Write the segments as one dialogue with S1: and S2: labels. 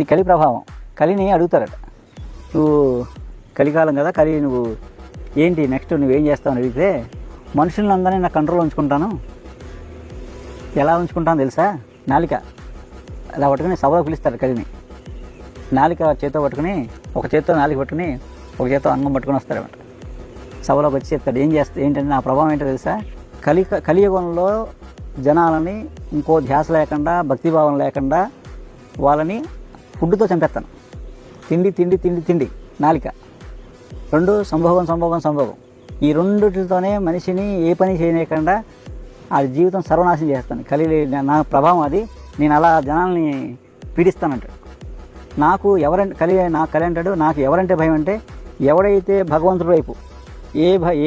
S1: ఇది కలి ప్రభావం. కలిని అడుగుతారట, నువ్వు కలికాలం కదా, కలి నువ్వు ఏంటి నెక్స్ట్ నువ్వేం చేస్తావు అని అడిగితే, మనుషులందరినీ నా కంట్రోల్లో ఉంచుకుంటాను. ఎలా ఉంచుకుంటాను తెలుసా? నాలిక అలా పట్టుకుని సభలో పిలుస్తారు కలిని. నాలిక చేతితో పట్టుకుని, ఒక చేతితో నాలిక పట్టుకుని, ఒక చేతితో అంగం పట్టుకుని వస్తారన్నమాట. సభలోకి వచ్చి చెప్తాడు, ఏంటంటే నా ప్రభావం ఏంటో తెలుసా? కలియుగంలో జనాలని ఇంకో ధ్యాస లేకుండా, భక్తిభావం లేకుండా వాళ్ళని ఫుడ్తో చంపేస్తాను. తిండి తిండి తిండి తిండి, నాలిక. రెండు సంభోగం సంభోగం సంభోగం. ఈ రెండిటితోనే మనిషిని ఏ పని చేయలేకుండా ఆ జీవితం సర్వనాశనం చేస్తాను. నా ప్రభావం అది. నేను అలా జనాల్ని పీడిస్తానంటాడు. నాకు కలి అంటాడు, నాకు ఎవరంటే భయం అంటే, ఎవడైతే భగవంతుడి వైపు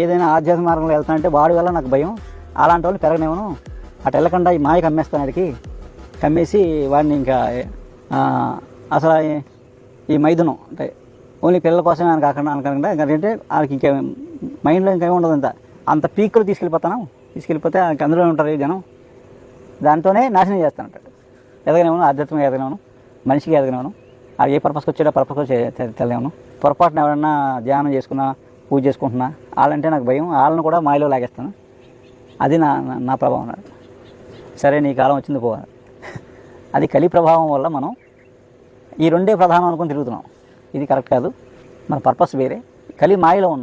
S1: ఏదైనా ఆధ్యాత్మిక మార్గంలో వెళ్తానంటే వాడి వల్ల నాకు భయం. అలాంటి వాళ్ళు పెరగనేమను. అటు వెళ్ళకుండా ఈ మాయకు అమ్మేస్తాను. అడిగి కమ్మేసి వాడిని ఇంకా అసలు ఈ మైదునం అంటే ఓన్లీ పిల్లల కోసమే అని కాకుండా ఎందుకంటే వాళ్ళకి ఇంకా మైండ్లో ఇంకేమి ఉండదు. అంత పీక్లో తీసుకెళ్ళిపోతే అందులో ఉంటారు ఈ జనం. దాంతోనే నాశనం చేస్తానంటాడు. ఎదగనేమను, ఆధ్యాత్మికంగా ఎదగనేమను, మనిషికి ఎదగనేమను. అది ఏ పర్పస్కి వచ్చాడో పర్పస్కి తెలియను. పొరపాటున ఎవరన్నా ధ్యానం చేసుకున్నా, పూజ చేసుకుంటున్నా వాళ్ళంటే నాకు భయం. వాళ్ళని కూడా మాయలో లాగేస్తాను. అది నా ప్రభావం అన్నాడు. సరే నీ కాలం వచ్చింది పోవాలి. అది కలి ప్రభావం వల్ల మనం ఈ రెండే ప్రధానం అనుకుని తిరుగుతున్నాం. ఇది కరెక్ట్ కాదు. మన పర్పస్ వేరే. కలి మాయలో ఉంది.